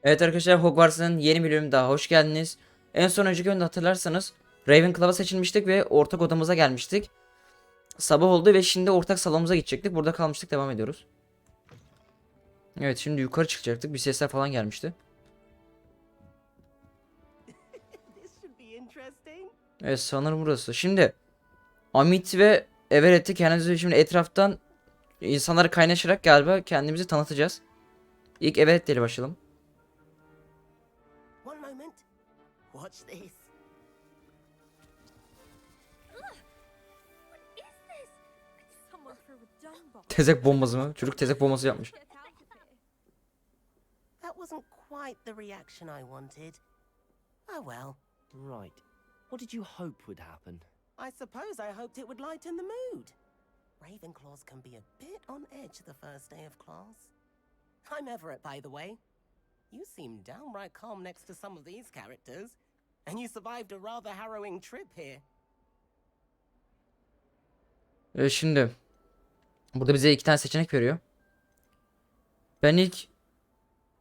Evet arkadaşlar, Hogwarts'ın yeni bölümü daha hoş geldiniz. En son önceki bölümde hatırlarsanız Ravenclaw'a seçilmiştik ve ortak odamıza gelmiştik. Sabah oldu ve şimdi ortak salonumuza gidecektik. Burada kalmıştık, devam ediyoruz. Evet, şimdi yukarı çıkacaktık. Bir sesler falan gelmişti. Evet, sanırım burası. Şimdi Amit ve Everett'i kendimizi şimdi etraftan insanları kaynaşarak galiba kendimizi tanıtacağız. İlk Everett ile başlayalım. One moment. Watch this. Tezek bombası mı? Çocuk tezek bombası yapmış. That wasn't quite the reaction I wanted. Oh well. Right. What did you hope would happen? I suppose I hoped it would lighten the mood. Ravenclaws can be a bit on edge the first day of class. I'm Everett, by the way. You seem downright calm next to some of these characters. And you survived a rather harrowing trip here. Şimdi burada bize iki tane seçenek veriyor. Ben ilk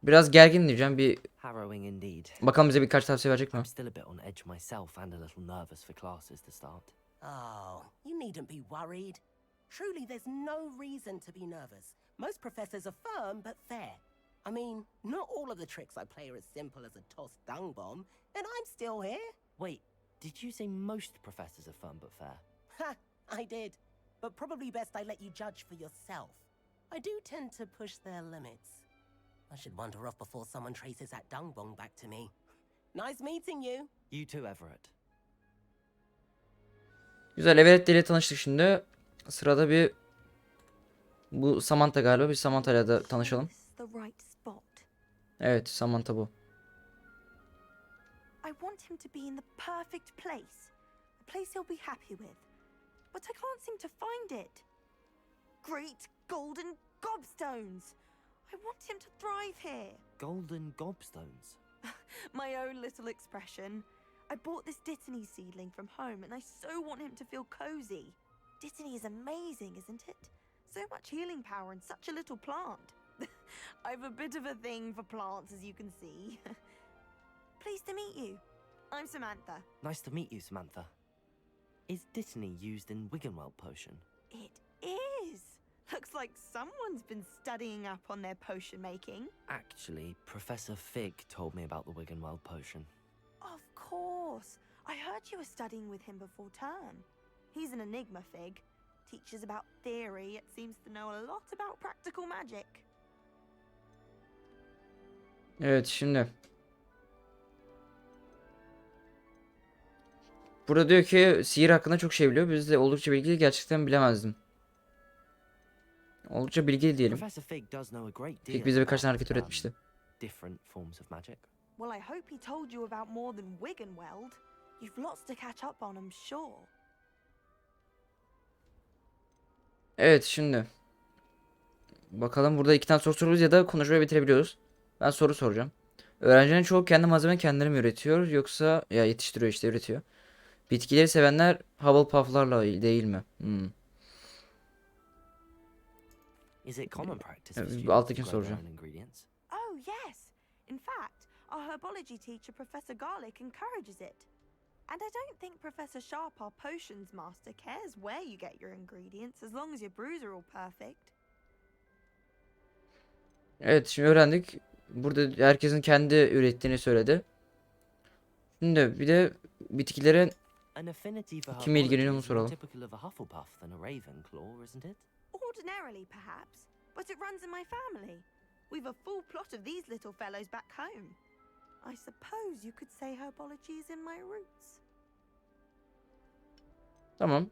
biraz gergin diyeceğim. Bir Harrowing indeed. bakalım bize birkaç tavsiye verecek mi? I'm still a bit on edge myself and a little nervous for classes to start. Oh, you needn't be worried. Truly, there's no reason to be nervous. Most professors are firm but fair. I mean, not all of the tricks I play are as simple as a tossed dung bomb, and I'm still here. Wait, did you say most professors are firm but fair? Ha, I did. But probably best I let you judge for yourself. I do tend to push their limits. I should wander off before someone traces that dung bomb back to me. Nice meeting you. You too, Everett. Güzel, Everett ile tanıştık şimdi. Sırada bir bu Samantha galiba. Bir Samantha ile de tanışalım. Evet, Samantha bu. I want him to be in the perfect place. A place he'll be happy with. But I can't seem to find it. Great golden gobstones. I want him to thrive here. Golden gobstones. My own little expression. I bought this Dittany seedling from home and I so want him to feel cozy. Dittany is amazing, isn't it? So much healing power in such a little plant. I've a bit of a thing for plants, as you can see. Pleased to meet you. I'm Samantha. Nice to meet you, Samantha. Is Dittany used in Wiggenweld potion? It is. Looks like someone's been studying up on their potion making. Actually, Professor Fig told me about the Wiggenweld potion. Of course. I heard you were studying with him before term. He's an enigma, Fig. Teaches about theory, yet seems to know a lot about practical magic. Evet, şimdi burada diyor ki sihir hakkında çok şey biliyor. Biz de oldukça bilgili, gerçekten bilemezdim. Oldukça bilgili diyelim. Professor Fig does know a great deal İlk bize birkaç tane about, hareket öğretmişti. different forms of magic. Well, I hope he told you about more than Wiggenweld. You've lots to catch up on, I'm sure. Evet, şimdi bakalım, burada iki tane soru soruyoruz ya da konuşmayı bitirebiliyoruz. Ben soru soracağım. Öğrencilerin çoğu kendi malzemeni kendileri mi üretiyor yoksa ya yetiştiriyor, işte üretiyor. Bitkileri sevenler Hufflepuff'larla değil mi? Is it common practice for Evet, students to alttakini grow their soracağım. own ingredients? Oh, yes. In fact, our herbology teacher, Professor Garlic, encourages it. And I don't think Professor Sharp, our potions master, cares where you get your ingredients as long as your brews are all perfect. Evet, şimdi öğrendik. Burada herkesin kendi ürettiğini söyledi. Şimdi bir de bitkilerin An affinity for Kim ilgileniyor herbology mu is more soralım. typical of a Hufflepuff than a Ravenclaw, isn't it? Ordinarily, perhaps, but it runs in my family. We've a full plot of these little fellows back home. I suppose you could say herbology is in my roots. tamam.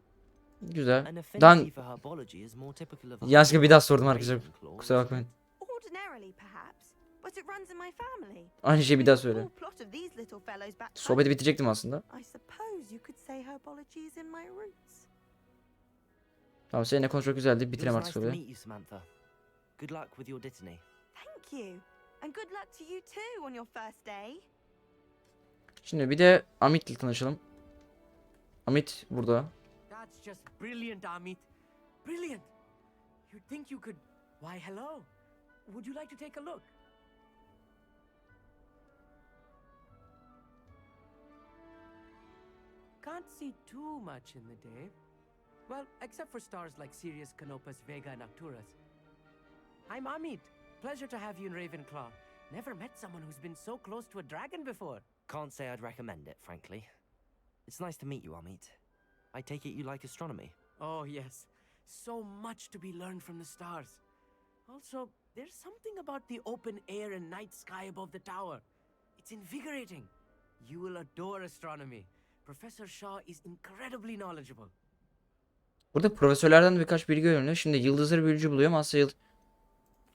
Güzel. An affinity Dan for herbology is more typical of a yanlışlıkla bir daha Hufflepuff sordum than arkadaşlar. Ravenclaw, Kusura isn't bakmayın. it? Ordinarily, perhaps, but it runs in my family. Aynı şeyi bir daha We've a söyle. full plot of these little fellows back home. Sohbeti bitirecektim aslında. I suppose you could say herbology is in my roots. Tamam, seninle konuşmak güzeldi. It Bitirelim was artık nice to sohbeti. meet you, Samantha. Good luck with your Dittany. Thank you. And good luck to you too on your first day. Şimdi bir de Amit'le tanışalım. Amit burada. That's just brilliant, Amit. Brilliant. You'd think you could. Why, hello. Would you like to take a look? can't see too much in the day. Well, except for stars like Sirius, Canopus, Vega, and Arcturus. I'm Amit. Pleasure to have you in Ravenclaw. Never met someone who's been so close to a dragon before. Can't say I'd recommend it, frankly. It's nice to meet you, Amit. I take it you like astronomy. Oh, yes. So much to be learned from the stars. Also, there's something about the open air and night sky above the tower. It's invigorating. You will adore astronomy. Professor Shaw is incredibly knowledgeable. Burada profesörlerden birkaç bilgi öğreniyor. Şimdi yıldızları büyücü buluyorum. Aslında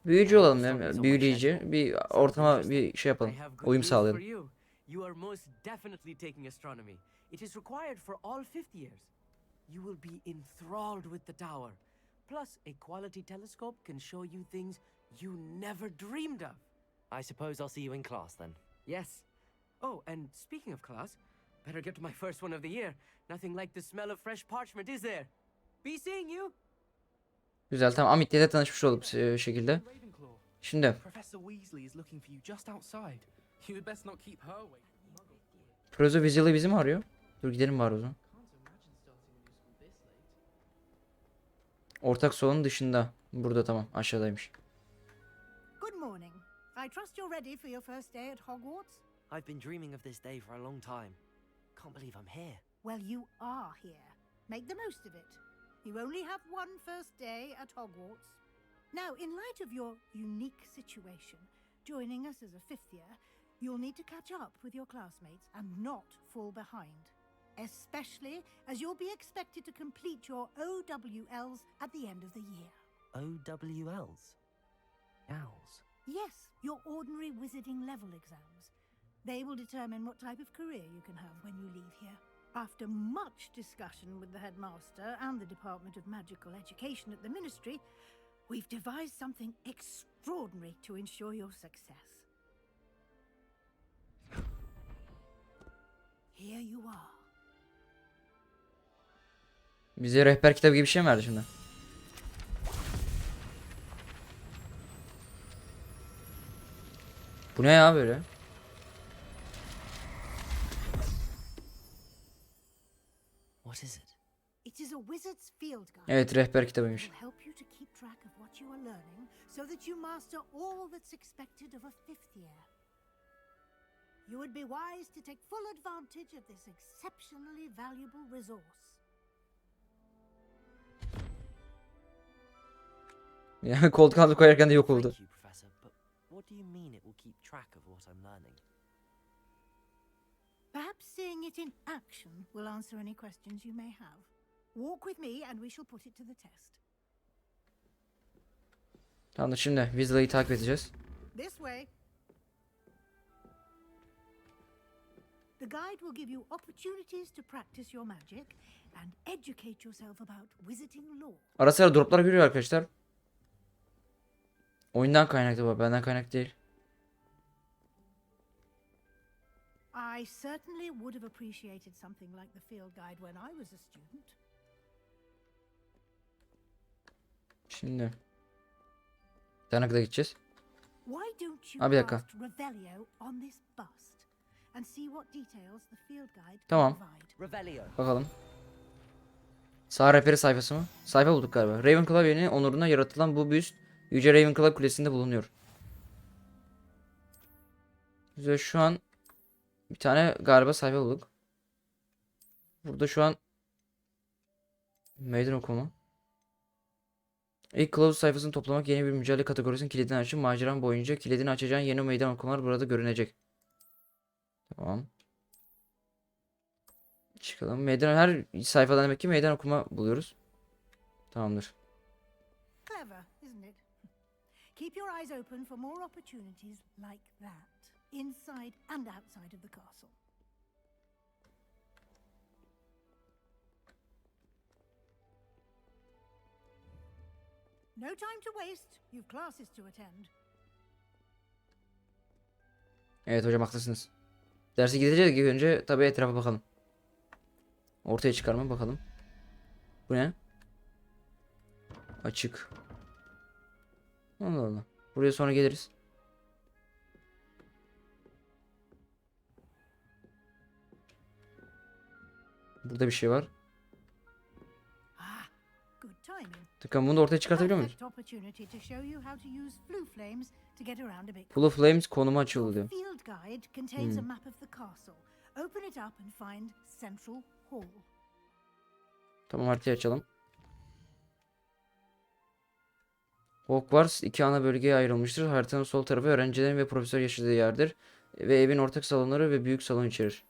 büyücü olalım ya. Büyüleyici. Bir ortama bir şey yapalım. I have good Uyum news for sağlayalım. you. You are most definitely taking astronomy. It is required for all fifth years. You will be enthralled with the tower. Plus, a quality telescope can show you things you never dreamed of. I suppose I'll see you in class then. Yes. Oh, and speaking of class, better get to my first one of the year. Nothing like the smell of fresh parchment, is there? Be seeing you. Güzel, tamam. Amit'le de tanışmış olduk şekilde. Ravenclaw. Şimdi Professor Weasley is looking for you just outside. You had best not keep her away. Profesör Weasley bizi mi arıyor? Dur gidelim bari o zaman. Can't imagine starting a new school this late. Ortak salonun dışında. Burada, tamam. Aşağıdaymış. Good morning. I trust you're ready for your first day at Hogwarts? I've been dreaming of this day for a long time. Can't believe I'm here. Well, you are here. Make the most of it. You only have one first day at Hogwarts. Now, in light of your unique situation, joining us as a fifth year, you'll need to catch up with your classmates and not fall behind. Especially as you'll be expected to complete your OWLs at the end of the year. OWLs? Owls. Yes, your ordinary wizarding level exams. They will determine what type of career you can have when you leave here. After much discussion with the headmaster and the Department of Magical Education at the Ministry, we've devised something extraordinary to ensure your success. Here you are. Bize rehber kitabı gibi bir şey mi verdi şimdi? Bu ne ya böyle? What is it? It is a wizard's field guide. Evet, rehber It kitabıymış. will help you to keep track of what you are learning so that you master all that's expected of a fifth year. You would be wise to take full advantage of this exceptionally valuable resource. Yani koltuk altına koyarken de yok oldu. Thank you, Professor, but what do you mean it will keep track of what I'm learning? Perhaps seeing it in action will answer any questions you may have. Walk with me and we shall put it to the test. Tamam, şimdi Weasley'i takip edeceğiz. This way. The guide will give you opportunities to practice your magic and educate yourself about wizarding lore. Ara sıra droplar görüyor arkadaşlar. Oyundan kaynaklı bu, benden kaynaklı değil. I certainly would have appreciated something like the field guide when I was a student. Şimdi Tanık'ta gideceğiz. Why don't Ha, bir you dakika. cast Revelio on this bust and see what details the field guide Tamam. can provide? Revelio. Bakalım. Sağ rehberi sayfası mı? Sayfa bulduk galiba. Ravenclaw evinin onuruna yaratılan bu büst Yüce Ravenclaw Kulesi'nde bulunuyor. Güzel, şu an bir tane galiba sayfa bulduk. Burada şu an meydan okuma. İlk kılavuz sayfasını toplamak yeni bir mücadele kategorisinin kilidini açın. Maceran boyunca kilidini açacağın yeni meydan okumalar burada görünecek. Tamam. Çıkalım. Meydan, her sayfadan demek ki meydan okuma buluyoruz. Tamamdır. Clever, isn't it? Keep your eyes open for more opportunities like that, inside and outside of the castle. No time to waste. You've classes to attend. Evet hocam, haklısınız. Derse gideceğiz ki önce tabii etrafa bakalım. Ortaya çıkarma bakalım. Bu ne? Açık. Allah Allah. Buraya sonra geliriz. Burada bir şey var. Ah, good timing. Tıkan bunu da ortaya çıkartabiliyor muyuz? Perfect opportunity to show you how to use flue flames to get around a bit. Pool of Flames konumu Your açıldı diyor. field guide contains a map of the castle. Open it up and find Central Hall. Tamam, haritayı açalım. Hogwarts iki ana bölgeye ayrılmıştır. Haritanın sol tarafı öğrencilerin ve profesör yaşadığı yerdir. Ve evin ortak salonları ve büyük salon içerir.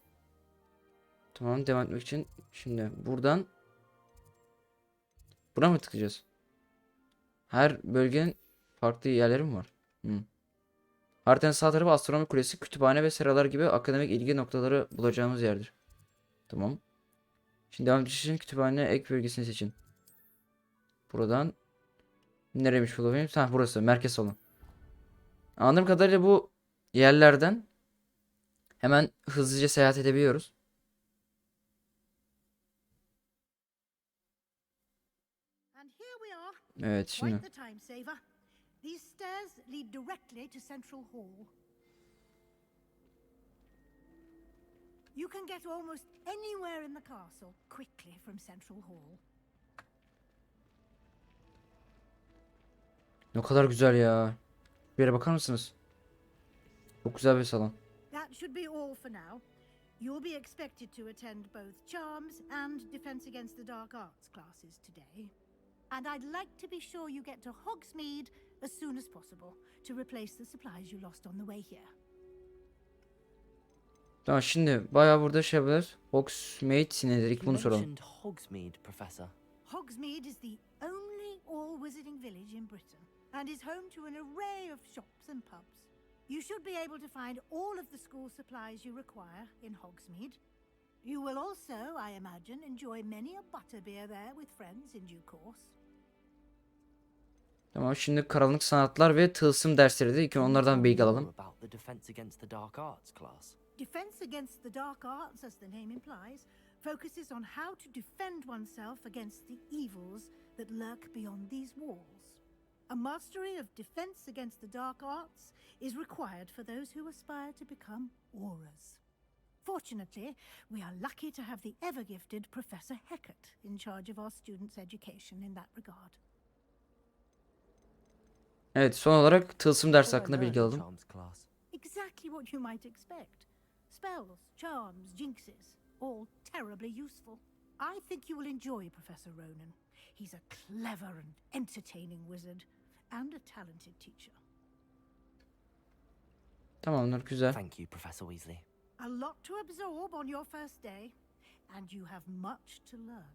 Tamam, devam etmek için. Şimdi buradan. Buna mı tıklayacağız? Her bölgenin farklı yerleri mi var? Haritanın sağ tarafı astronomi kulesi, kütüphane ve seralar gibi akademik ilgi noktaları bulacağımız yerdir. Tamam. Şimdi devam için kütüphane ek bölgesini seçin. Buradan nereymiş bulayım? Ha, burası merkez salon. Anladığım kadarıyla bu yerlerden hemen hızlıca seyahat edebiliyoruz. And here we are. Evet, şimdi. Quite the time saver. These stairs lead directly to Central Hall. You can get almost anywhere in the castle quickly from Central Hall. Ne kadar güzel ya. Bir yere bakar mısınız? Çok güzel bir salon. That should be all for now. You'll be expected to attend both Charms and Defense Against the Dark Arts classes today. And I'd like to be sure you get to Hogsmeade as soon as possible to replace the supplies you lost on the way here. Tamam, şimdi bayağı burada şey yapıyoruz. Hogsmeade nedir? İlk You bunu soralım. mentioned Hogsmeade, Professor. Hogsmeade is the only all-wizarding village in Britain and is home to an array of shops and pubs. You should be able to find all of the school supplies you require in Hogsmeade. You will also, I imagine, enjoy many a butterbeer there with friends in due course. Tamam, şimdi karanlık sanatlar ve tılsım dersleri de ilk Can you onlardan tell bilgi me alalım. more about the Defense Against the Dark Arts class? Defense Against the Dark Arts, as the name implies, focuses on how to defend oneself against the evils that lurk beyond these walls. A mastery of defense against the dark arts is required for those who aspire to become auras. Fortunately, we are lucky to have the ever-gifted Professor Hecat in charge of our students' education in that regard. Evet, son olarak tılsım dersi What hakkında I bilgi learned in alalım. Charms class. Exactly what you might expect. Spells, charms, jinxes, all terribly useful. I think you will enjoy Professor Ronan. He's a clever and entertaining wizard and a talented teacher. Tamamdır, güzel. Thank you, Professor Weasley. A lot to absorb on your first day, and you have much to learn.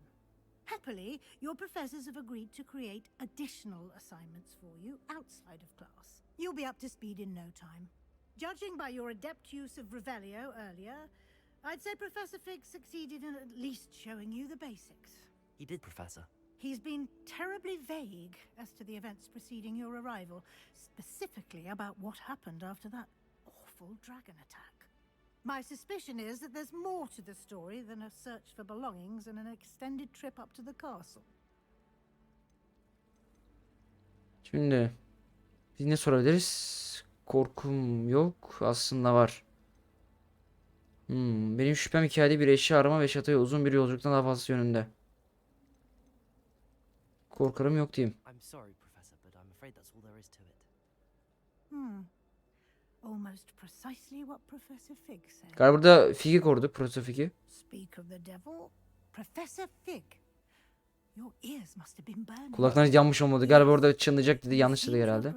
Happily, your professors have agreed to create additional assignments for you outside of class. You'll be up to speed in no time. Judging by your adept use of Revelio earlier, I'd say Professor Fig succeeded in at least showing you the basics. He did, Professor. He's been terribly vague as to the events preceding your arrival, specifically about what happened after that awful dragon attack. My suspicion is that there's more to the story than a search for belongings and an extended trip up to the castle. Şimdi biz ne sorabiliriz? Korkum yok. Aslında var. Benim şüphem hikayede bir eşya arama ve şatoya uzun bir yolculuktan daha fazlası yönünde. Korkarım yok diyeyim. I'm sorry, Professor, but I'm afraid that's all there is to it. Almost precisely what Professor Fig said. Galiba burada Fig'i koruduk. Profesör Fig'i. Speak of the devil, Professor Fig. Your ears must have been burned. Kulaklarınız yanmış olmadı. Galiba orada çınlayacak dedi. Yanlış dedi herhalde.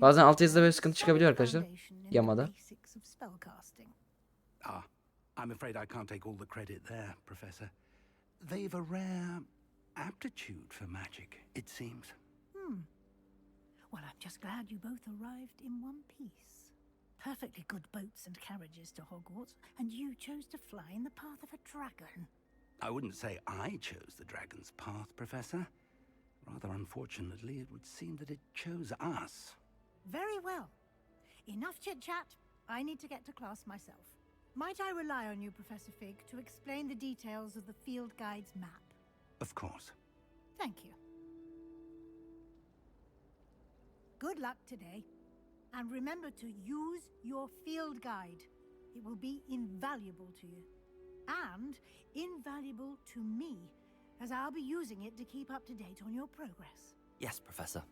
Bazen altyazıda böyle sıkıntı çıkabiliyor arkadaşlar. Yamada. Ah, I'm afraid I can't take all the credit there, Professor. They've a rare aptitude for magic, it seems. Well, I'm just glad you both arrived in one piece. Perfectly good boats and carriages to Hogwarts, and you chose to fly in the path of a dragon. I wouldn't say I chose the dragon's path, Professor. Rather unfortunately, it would seem that it chose us. Very well. Enough chit-chat. I need to get to class myself. Might I rely on you, Professor Fig, to explain the details of the field guide's map? Of course. Thank you. Good luck today. And remember to use your field guide. It will be invaluable to you. and invaluable to me, as I'll be using it to keep up to date on your progress. Yes, Professor.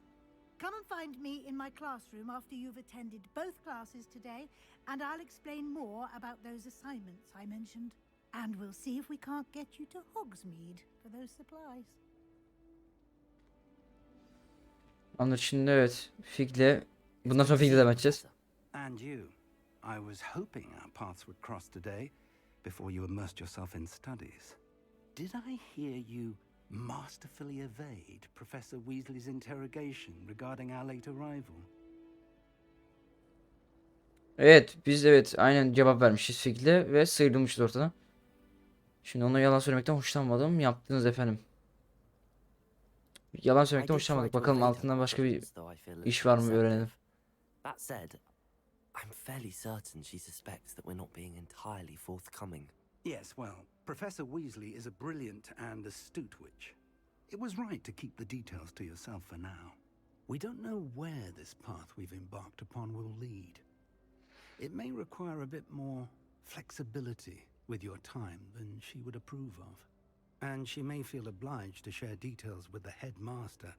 Come and find me in my classroom after you've attended both classes today, and I'll explain more about those assignments I mentioned. And we'll see if we can't get you to Hogsmeade for those supplies. Anladım şimdi, evet. Fig'le. Bundan sonra Fig'le devam edeceğiz. And you. I was hoping our paths would cross today before you immersed yourself in studies. Did I hear you masterfully evade Professor Weasley's interrogation regarding our late arrival? Evet, biz evet aynen cevap vermişiz Fig'le ve sıyrılmışız ortadan. Şimdi ona yalan söylemekten hoşlanmadım. Yaptınız efendim. Yalan I söylemekten did try hoşlanmadık. to Bakalım evade her altından başka bir questions, though I feel a iş little var mı bir öğrenelim. receptive. That said, I'm fairly certain she suspects that we're not being entirely forthcoming. Yes, well, Professor Weasley is a brilliant and astute witch. It was right to keep the details to yourself for now. We don't know where this path we've embarked upon will lead. It may require a bit more flexibility with your time than she would approve of. And she may feel obliged to share details with the headmaster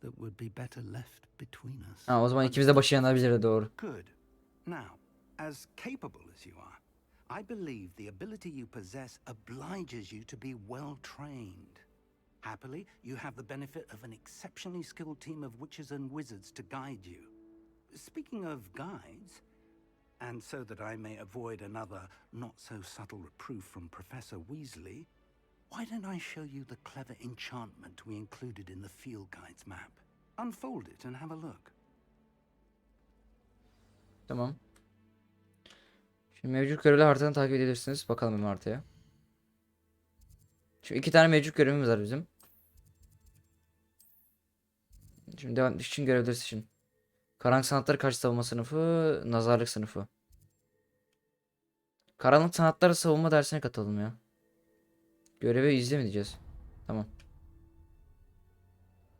that would be better left between us. Ha, o zaman ikimiz de başı yanabilir, doğru. Good. Now, as capable as you are, I believe the ability you possess obliges you to be well trained. Happily, you have the benefit of an exceptionally skilled team of witches and wizards to guide you. Speaking of guides, and so that I may avoid another not-so-subtle reproof from Professor Weasley, why don't I show you the clever enchantment we included in the field guide's map? Unfold it and have a look. Tamam. Şimdi mevcut görevli haritadan takip edebilirsiniz. Bakalım hemen haritaya. Şimdi 2 tane mevcut görevimiz var bizim. Şimdi devam için görevler için. Karanlık sanatlar karşı savunma sınıfı, nazarlık sınıfı. Karanlık sanatlar savunma dersine katalım ya. Görevi izle mi diyeceğiz? Tamam.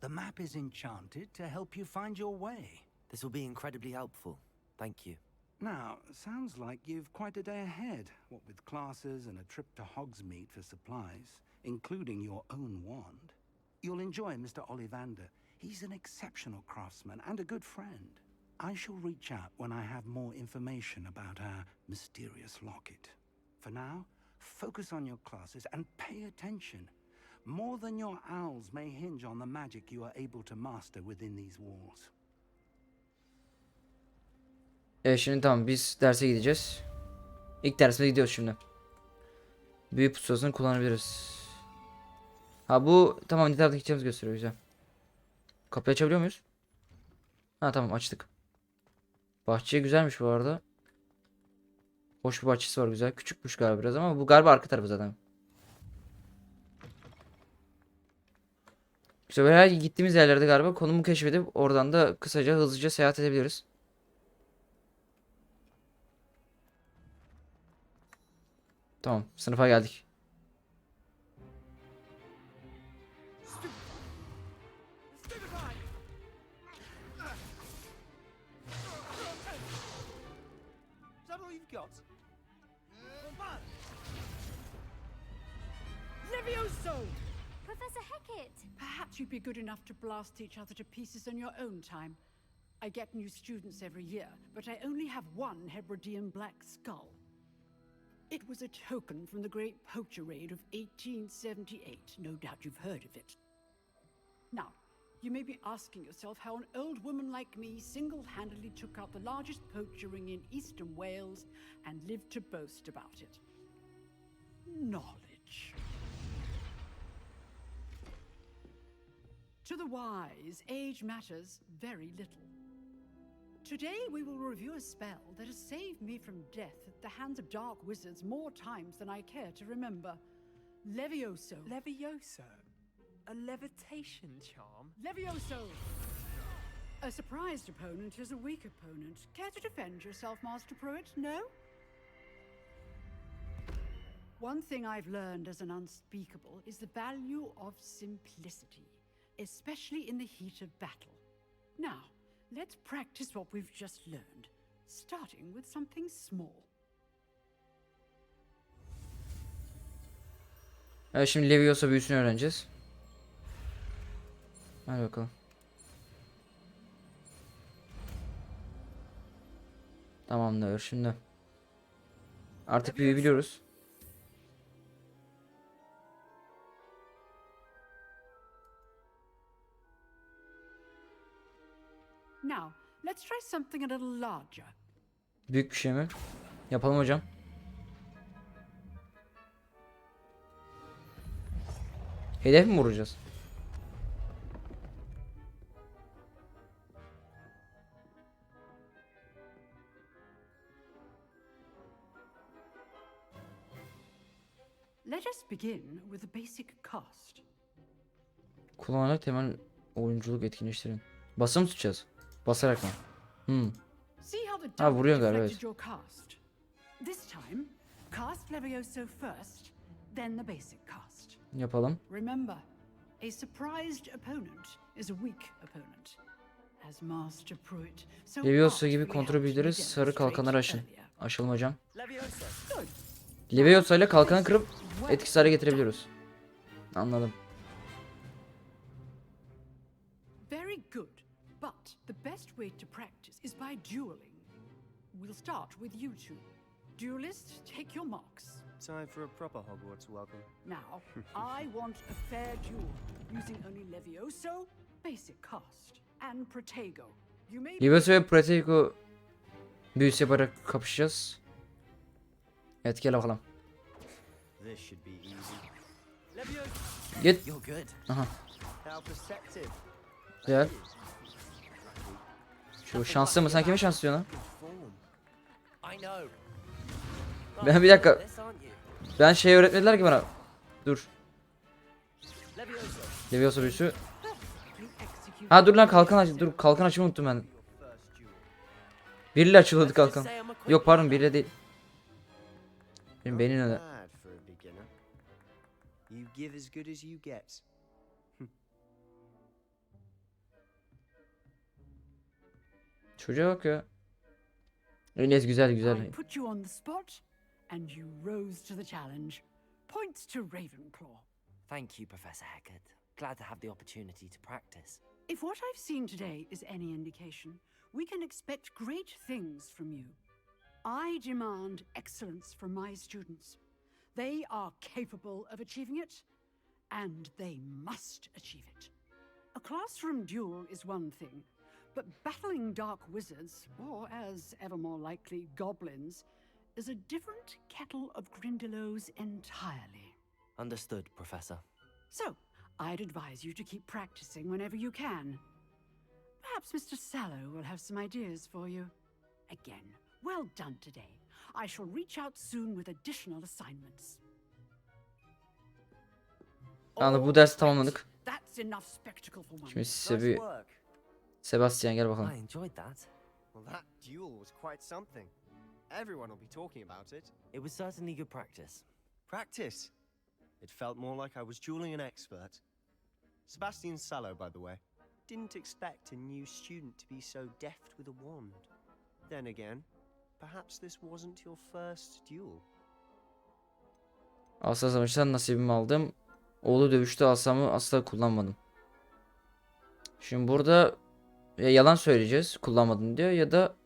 The map is enchanted to help you find your way. This will be incredibly helpful. Thank you. Now, sounds like you've quite a day ahead, what with classes and a trip to Hogsmeade for supplies, including your own wand. You'll enjoy Mr. Ollivander. He's an exceptional craftsman and a good friend. I shall reach out when I have more information about our mysterious locket. For now, focus on your classes and pay attention. More than your owls may hinge on the magic you are able to master within these walls. Evet, şimdi tamam, biz derse gideceğiz. İlk dersime gidiyoruz şimdi. Büyü pusulasını kullanabiliriz. Ha, bu tamam, ne tarafa gideceğimizi gösteriyor, güzel. Kapıyı açabiliyor muyuz? Ha tamam, açtık. Bahçe güzelmiş bu arada. Hoş bir bahçesi var, güzel. Küçükmüş galiba biraz ama bu galiba arka tarafı zaten. İşte böyle gittiğimiz yerlerde galiba konumu keşfedip oradan da kısaca hızlıca seyahat edebiliriz. Tamam, sınıfa geldik. Is that all you've got? Levioso! Professor Hecat! Perhaps you'd be good enough to blast each other to pieces on your own time. I get new students every year, but I only have one Hebridean black skull. It was a token from the Great Poacher Raid of 1878. No doubt you've heard of it. Now, you may be asking yourself how an old woman like me single-handedly took out the largest poacher ring in eastern Wales and lived to boast about it. Knowledge. To the wise, age matters very little. Today we will review a spell that has saved me from death at the hands of dark wizards more times than I care to remember. Levioso. Levioso? A levitation charm? Levioso! A surprised opponent is a weak opponent. Care to defend yourself, Master Pruitt? No? One thing I've learned as an unspeakable is the value of simplicity, especially in the heat of battle. Now, let's practice what we've just learned, starting with something small. Evet, şimdi Leviosa büyüsünü öğreneceğiz. Hadi bakalım. Tamamdır şimdi. Artık büyü biliyoruz. Now, let's try something a little larger. Büyük bir şey mi? Yapalım hocam. Hedef mi vuracağız? Let us begin with the basic cast. Kullanarak temel oyunculuk etkinleştirin. Basım tutacağız. Basarak mı? See how the Ha, double vuruyor galiba, deflected evet. your cast. This time, cast Levioso first, then the basic cast. Yapalım. Remember, a surprised opponent is a weak opponent. As Master Pruitt so Leviosa gibi artfully kontrol helped me bildirir. Sarı kalkanları aşın. demonstrate earlier. Aşalım hocam. Leviosa. Good. Leviosa ile kalkanı kırıp etkisiz hale getirebiliyoruz. Anladım. Very good. But the best way to practice is by dueling. We'll start with you two. Duelists, take your marks. Time for a proper Hogwarts welcome. Now, I want a fair duel, using only Levioso, basic cast, and Protego. You may Leviosa ve Protego büyüsü yaparak kapışacağız. Evet, gel bakalım. This should be easy. Leviosa. Git. You're good. Aha. How perceptive. Gel. Şu şanslı mı? Sen kime şanslı diyorsun lan? I know. Ben bir dakika. This aren't you? Ben şey öğretmediler ki bana. Dur. Leviosa. Leviosa büyüsü. perfectly execute. Ha dur lan, kalkan aç. Dur, kalkan açmayı unuttum ben. Biriyle açılıyordu kalkan. Yok pardon, biriyle değil. Benim beynim öyle. Bad for a beginner. You give as good as you get. Çocuğa bak ya. Enes güzel I güzel. put you on the spot, and you rose to the challenge. Points to Ravenclaw. Thank you, Professor Hecat. Glad to have the opportunity to practice. If what I've seen today is any indication, we can expect great things from you. I demand excellence from my students. They are capable of achieving it, and they must achieve it. A classroom duel is one thing, but battling dark wizards, or as ever more likely, goblins, is a different kettle of Grindylows entirely. Understood, Professor. So, I'd advise you to keep practicing whenever you can. Perhaps Mr. Sallow will have some ideas for you. Again, well done today. I shall reach out soon with additional assignments. Anladım, bu dersi tamamladık. That's enough spectacle for one. Şimdi Nice size bir work. Sebastian gel I bakalım. enjoyed that. Well, that duel was quite something. Everyone will be talking about it. It was certainly good practice. Practice. It felt more like I was dueling an expert. Sebastian Sallow, by the way, didn't expect a new student to be so deft with a wand. Then again, perhaps this wasn't your first duel. Asla savaştan nasibimi aldım. Oğlu dövüşte asamı asla kullanmadım. Şimdi burada ya yalan söyleyeceğiz. Kullanmadım diyor ya da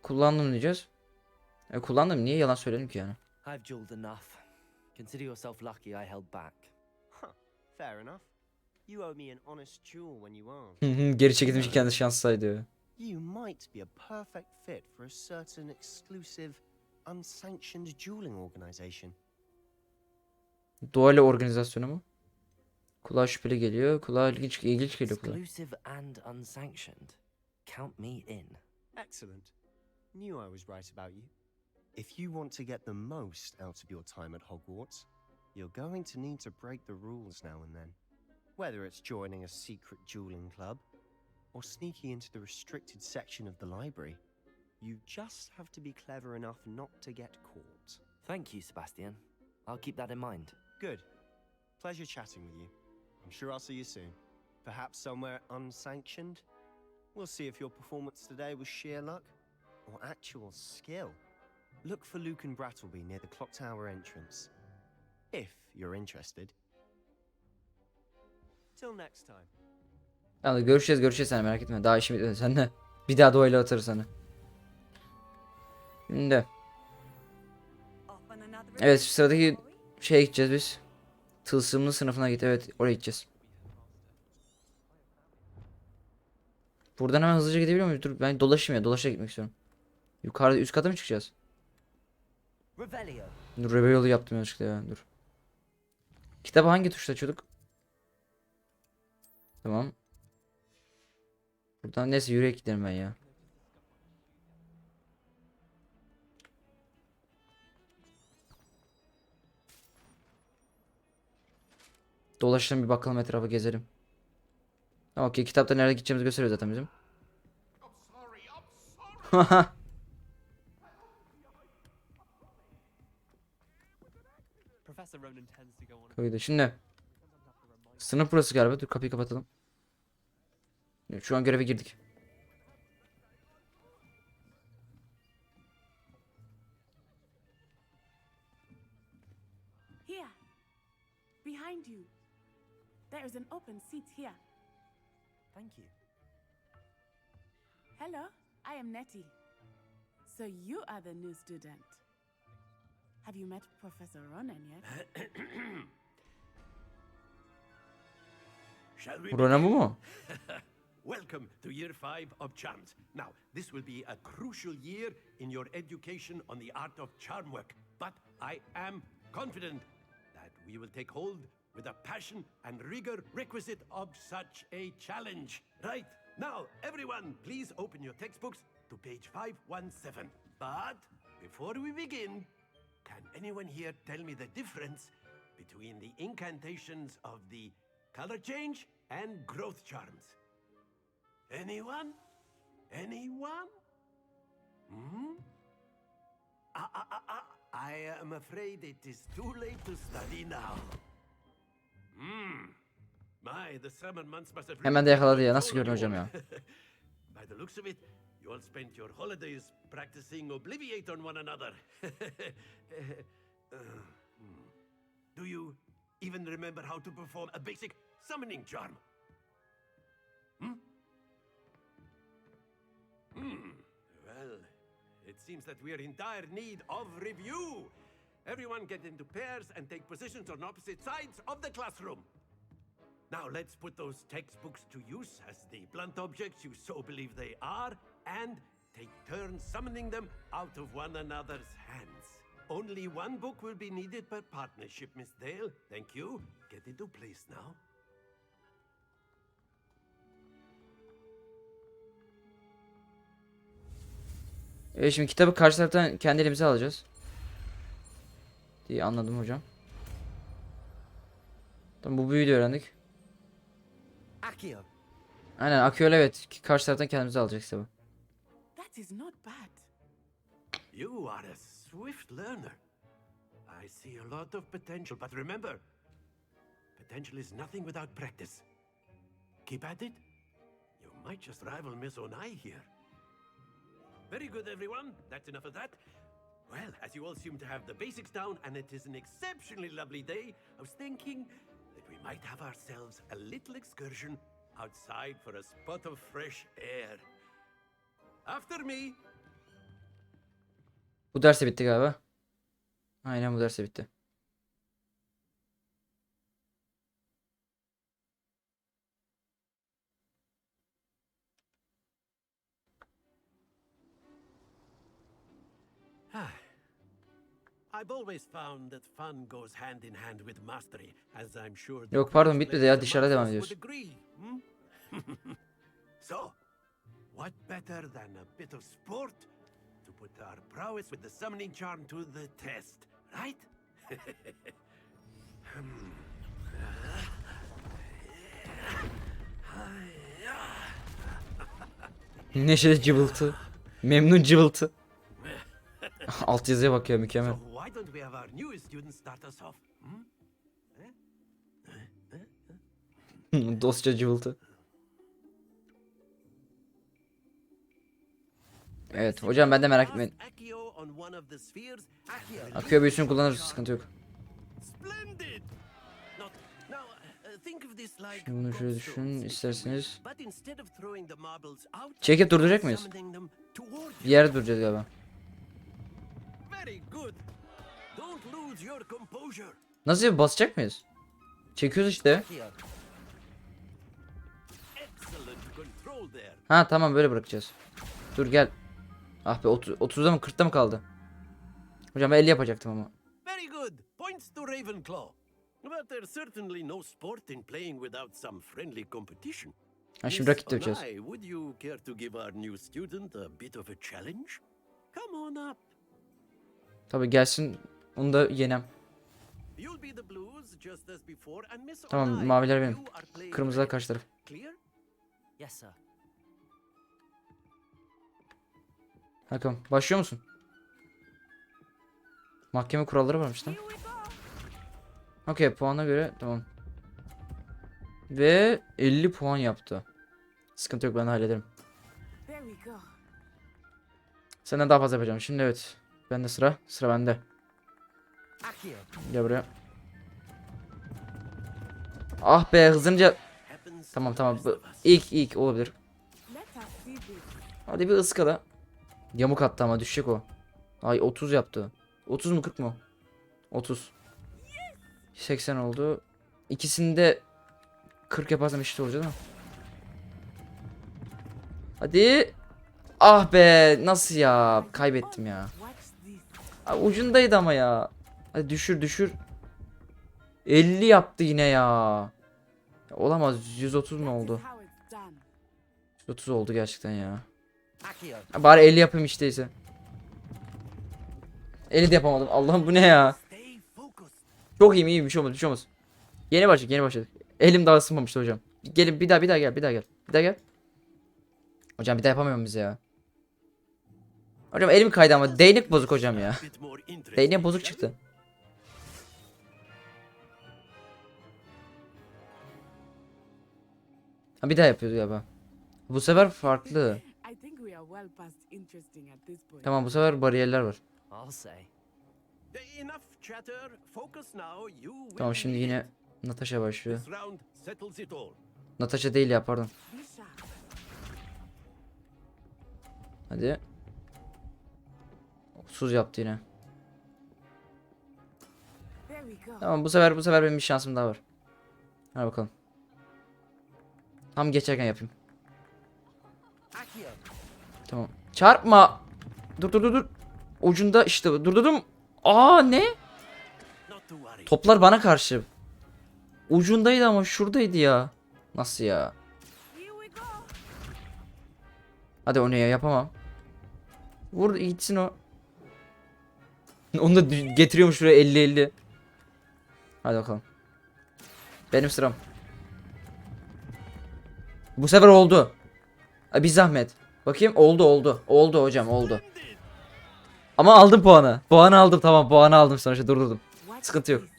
kullandım diyeceğiz. Kullandım, niye yalan söyledim ki yani? I've dueled enough. Consider yourself lucky I held back. Huh, fair enough. You owe me an honest duel when you aren't. Geri çekilmiş, kendi şanssaydı. You might be a perfect fit for a certain exclusive, unsanctioned dueling organization. Duale organizasyonu mu? Kulağa şüpheli geliyor. Kulağa ilginç geliyor kulağa. Exclusive and unsanctioned. Count me in. Excellent. Knew I was right about you. If you want to get the most out of your time at Hogwarts, you're going to need to break the rules now and then. Whether it's joining a secret dueling club or sneaking into the restricted section of the library, you just have to be clever enough not to get caught. Thank you, Sebastian. I'll keep that in mind. Good. Pleasure chatting with you. I'm sure I'll see you soon. Perhaps somewhere unsanctioned? We'll see if your performance today was sheer luck or actual skill. Look for Luke and Brattleby near the clock tower entrance. if you're interested. Till next time. Tamam, görüşeceğiz sen merak etme. Daha işim bitmedi seninle. Bir daha duayla atarız sana. Şimdi. Evet, sıradaki şeye gideceğiz biz. Tılsımlı sınıfına git. Evet, oraya gideceğiz. Buradan hemen hızlıca gidebiliyor muyuz? Dur, ben dolaşayım ya. Dolaşa gitmek istiyorum. Yukarıda üst kata mı çıkacağız? Dur, rebe yolu yaptım yanlışlıkla ya. Dur. Kitabı hangi tuşla açıyorduk? Tamam. Buradan neyse yürüyerek gidelim ben ya. Dolaşalım bir bakalım, etrafa gezelim. Tamam, okey, kitapta nereye gideceğimizi gösteriyor zaten bizim. Koydu. Şimdi sınıf burası galiba. Dur, kapıyı kapatalım. Şu an göreve girdik. Here, behind you. There is an open seat here. Thank you. Hello, I am Nettie. So you are the new student. Have you met Professor Ronan yet? Shall we Ronan bu mu? Welcome to year 5 of charms. Now, this will be a crucial year in your education on the art of charm work. But I am confident that we will take hold with a passion and rigor requisite of such a challenge. Right, now, everyone, please open your textbooks to page 517. But before we begin, can anyone here tell me the difference between the incantations of the color change and growth charms? Anyone? Anyone? Hmm? I am afraid it is too late to study now. My, the summer months must have Hemen de yakaladı ya. Nasıl görünüyor hocam ya? By the looks of it, you all spent your holidays practicing Obliviate on one another. Do you even remember how to perform a basic summoning charm? Well, it seems that we are in dire need of review. Everyone get into pairs and take positions on opposite sides of the classroom. Now let's put those textbooks to use as the blunt objects you so believe they are, and take turns summoning them out of one another's hands. Only one book will be needed per partnership, Miss Dale. Thank you. Get into place now. Evet, şimdi kitabı karşı taraftan kendi elimize alacağız diye anladım hocam. Tamam, bu büyüyü de öğrendik. Accio. Aynen, akıyor, evet. Karşı taraftan kendimize alacağız kitabı. That is not bad. You are a swift learner. I see a lot of potential, but remember, potential is nothing without practice. Keep at it. You might just rival Miss Onai here. Very good, everyone. That's enough of that. Well, as you all seem to have the basics down, and it is an exceptionally lovely day, I was thinking that we might have ourselves a little excursion outside for a spot of fresh air. After me. Bu ders de bitti galiba. Aynen, bu ders de bitti. I've always found that fun goes hand in hand with mastery, as I'm sure. Yok pardon, bitmedi ya, dışarıda devam ediyoruz. So, what better than a bit of sport to put our prowess with the summoning charm to the test, right? Neşeli cıvıltı. Memnun cıvıltı. Alt yazıya bak ya, mükemmel. So why don't we have our newest student start us off? Dostça cıvıltı. Evet hocam, ben de merak etmeyin. Akıyor büyüsünü kullanırız, sıkıntı yok. Splendid. Now, think of this like Bunu şöyle gobstones, düşün if you isterseniz. will. But instead of throwing the marbles out, Çekip durduracak mıyız? summoning them toward Bir yere duracağız galiba. Very good. Don't lose your composure. Nasıl bir basacak mıyız? Çekiyoruz işte. Excellent control there. Ha tamam böyle bırakacağız. Dur gel. Ah be 30'da mı 40'ta mı kaldı? Hocam ben 50 yapacaktım ama. Very good. Points to Ravenclaw. But there's certainly no sport in playing without some friendly competition. Ha şimdi rakip Miss döveceğiz. Onai, would you care to give our new student a bit of a challenge? Come on up. Tabii gelsin onu da yenem. You'll be the blues just as before and Miss Tamam Onai, maviler benim. you are playing Kırmızılar red. karşı taraf. Clear? Yes, sir. Hakan başlıyor musun? Mahkeme kuralları varmış lan. Okey puana göre tamam. Ve 50 puan yaptı. Sıkıntı yok ben de hallederim. There we go. Senden daha fazla yapacağım. Şimdi evet. Bende sıra. Sıra bende. Accio. Gel buraya. Ah be hızlıca. Happens Tamam to tamam. the best of us. İlk olabilir. Let us see this. Hadi bir ıskala. Yamuk attı ama düşecek o. Ay 30 yaptı. 30 mu 40 mu? 30. 80 oldu. İkisinde 40 yaparsam eşit olacak değil mi? Hadi. Ah be nasıl ya? Kaybettim ya. Watch this. Ay, ucundaydı ama ya. Hadi düşür düşür. 50 yaptı yine ya. Ya olamaz 130 mu oldu? How it's done. 130 oldu gerçekten ya. Accio. Ha, bari 50 yapayım işteyse. 50 de yapamadım. Allah'ım bu ne ya? Stay focused. Çok iyiyim bir şey olmaz bir şey olmaz. Yeni başladık. Elim daha ısınmamıştı hocam. Gelin bir daha gel bir daha gel. Hocam bir daha yapamıyorum bize ya. Hocam elim kaydı ama değnek bozuk hocam ya. Bit more interesting, Değnek bozuk shall çıktı. Ha bir daha yapıyoruz galiba. Bu sefer farklı. I think we are well past interesting at this point. Tamam bu sefer bariyerler var. I'll say. we? Enough chatter. Focus now. You will Tamam şimdi lead. yine Natasha başlıyor. This round settles it all. Natasha değil ya pardon. Be sharp. Hadi. 30 yaptı yine. There we go. Tamam bu sefer benim bir şansım daha var. Hadi bakalım. Tam geçerken yapayım. Accio. Tamam. Çarpma. Dur. Ucunda işte durdurdum. Aa ne? Not to worry. Toplar bana karşı. Ucundaydı ama şuradaydı ya. Nasıl ya? Here we go. Hadi o ne ya yapamam. Vur gitsin o. Onu da getiriyormuş şuraya 50-50. Hadi bakalım. Benim sıram. Bu sefer oldu. Bir zahmet. Bakayım oldu. Oldu hocam oldu. Ama aldım puanı. Puanı aldım tamam puanı aldım sonuçta durdurdum. Watch Sıkıntı yok. this.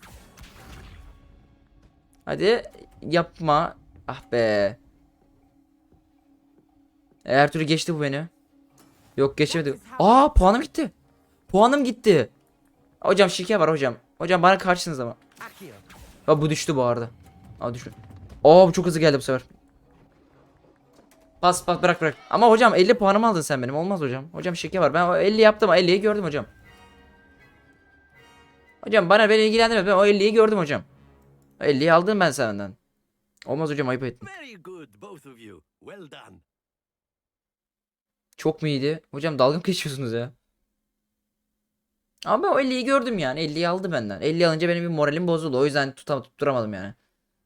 Hadi yapma. Ah be. Her türlü geçti bu beni. Yok geçemedi. Aa puanım gitti. Puanım gitti. Hocam şike var hocam. Hocam bana karşısınız ama. Accio. Ha bu düştü bu arada. Aa düştü. Aa bu çok hızlı geldi bu sefer. Pas bırak. Ama hocam 50 puanımı aldın sen benim. Olmaz hocam. Hocam şike var. Ben o 50 yaptım. 50'yi gördüm hocam. Hocam beni ilgilendirmez. Ben o 50'yi gördüm hocam. O 50'yi aldım ben senden. Olmaz hocam ayıp ettim. Very good, both of you. Well done. Çok mu iyiydi? Hocam dalga mı geçiyorsunuz ya? Ama ben o 50'yi gördüm yani. 50'yi aldı benden. 50 alınca benim bir moralim bozuldu. O yüzden tutturamadım yani.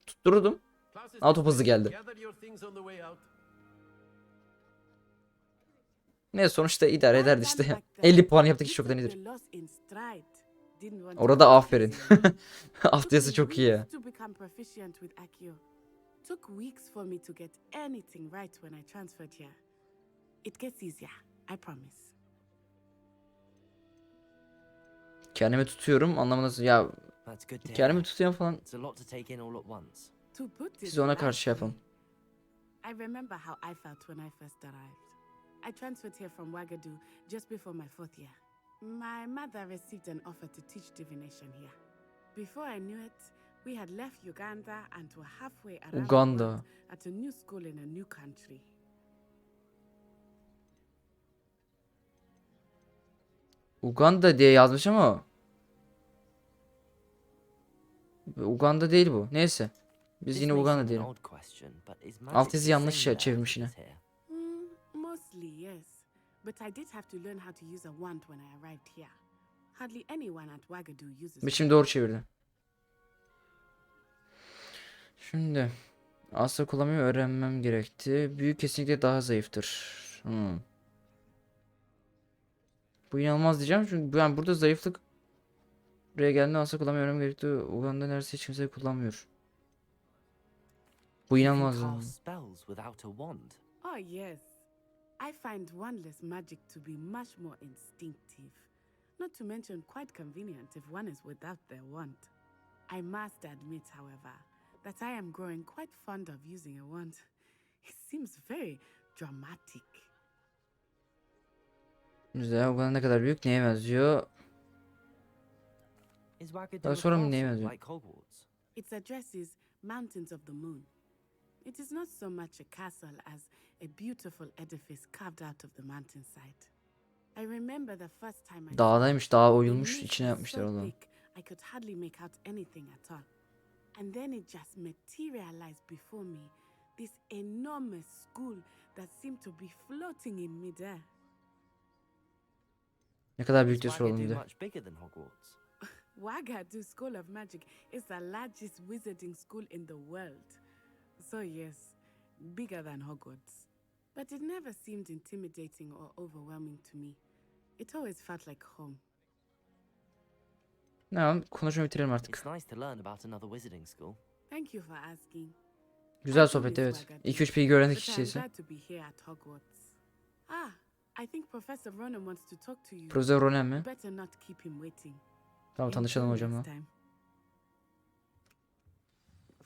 Tutturdum. Class is Ama top hızlı geldi. Gather your things on the way out. Ne sonuçta idare Well ederdi done işte. back there. 50 puan yaptık You hiç çoktan took iyidir. the loss in stride. Didn't want to Orada lose aferin. easily. Aftiyası çok iyi ya. Weeks to become proficient with Accio. Took weeks for me to get anything right when I transferred here. It gets easier, I promise. Kendimi tutuyorum anlamında ya That's good to hear. kendimi tutuyorum falan. It's a lot to take in all at once. To put it Siz ona karşı şey lightly, yapın. I remember how I felt when I first arrived. I transferred here from Wagadu just before my 4th year. My mother received an offer to teach divination here. Before I knew it, we had left Uganda and were halfway around the Uganda. world at a new school in a new country. Uganda diye yazmış ama Uganda değil bu. Neyse. Biz This yine may Uganda seem an diyelim. odd question, but is magic Alt yazı the yanlış same there çevirmiş as yine. it is here? Mostly, yes. But I did have to learn how to use a wand when I arrived here. Hardly anyone at Wagadu uses Biçim doğru çevirdi. Şimdi asla kullanmayı öğrenmem gerekti. Büyük kesinlikle daha zayıftır. Bu inanılmaz diyeceğim çünkü ben burada zayıflık buraya geldiğinde asla kullanmayı öğrenmem gerekti. Uganda neredeyse hiç kimse kullanmıyor. Bu You can inanılmaz. cast spells without a wand. Oh, yes. I find wandless magic to be much more instinctive. Not to mention quite convenient if one is without their wand. I must admit, however, that I am growing quite fond of using a wand. It seems very dramatic. Güzel. Uganda ne kadar büyük? Neye benziyor? Is Wagadu Daha a sonra mı neye castle benziyor? like Hogwarts? Its address is Mountains of the Moon. It is not so much a castle as a beautiful edifice carved out of the mountainside. I remember the first time I saw it. Dağdaymış. Dağ The oyulmuş. mist İçine was yapmışlar so oğlum. thick, I could hardly make out anything at all. And then it just materialized before me. This enormous school that seemed to be floating in midair. Ne kadar Is büyük diyorsun oğlum bir Wagadu de. much bigger than Hogwarts? Wagadu School of Magic is the largest wizarding school in the world. So yes, bigger than Hogwarts. But it never seemed intimidating or overwhelming to me. It always felt like home. Tamam, konuşmayı bitirelim artık. It's nice to learn about another wizarding school. Thank you for asking. Güzel sohbet, evet. 2-3 bilgi öğrendik But I'm işçiyse. glad to be here at Hogwarts. Ah, I think Professor Ronan wants to talk to you. Profesör Ronen mi? Better not keep him waiting. Tamam, tanışalım Until hocamla. next time.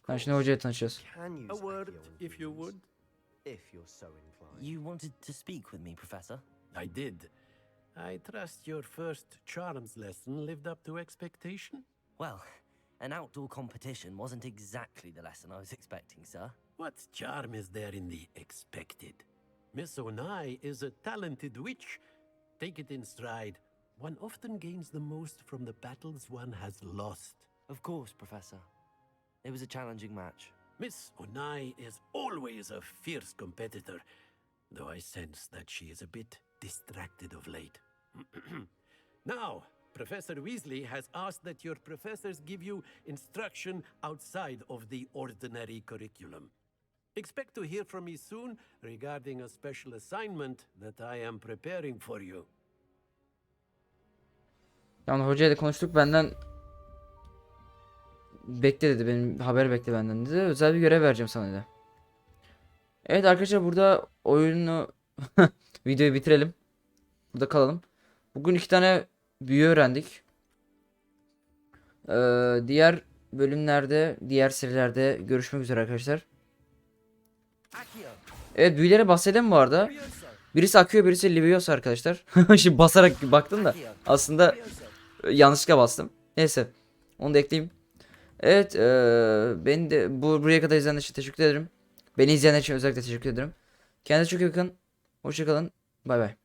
Ben şimdi hocayla tanışacağız. Can use A word, Accio and if you Günümüz, would. if you're so inclined. You wanted to speak with me, Professor? I did. I trust your first charms lesson lived up to expectation? Well, an outdoor competition wasn't exactly the lesson I was expecting, sir. What charm is there in the expected? Miss Onai is a talented witch. Take it in stride. One often gains the most from the battles one has lost. Of course, Professor. It was a challenging match. Miss Onai is always a fierce competitor, though I sense that she is a bit distracted of late. Now, Professor Weasley has asked that your professors give you instruction outside of the ordinary curriculum. Expect to hear from me soon regarding a special assignment that I am preparing for you. Yani hocayla konuştuk, benden bekle dedi, benim haber bekle benden dedi. Özel bir görev vereceğim sana dedi. Evet arkadaşlar, burada oyunu videoyu bitirelim. Burada kalalım. Bugün 2 tane büyü öğrendik. Diğer bölümlerde, diğer serilerde görüşmek üzere arkadaşlar. Evet, büyülere bahsedelim bu arada. Birisi akıyor, birisi Leviosa arkadaşlar. Şimdi basarak baktım da aslında yanlışlıkla bastım. Neyse, onu da ekleyeyim. Evet, beni de buraya kadar izleyenler için teşekkür ederim. Beni izleyenler için özellikle teşekkür ederim. Kendinize çok iyi bakın. Hoşça kalın. Bay bay.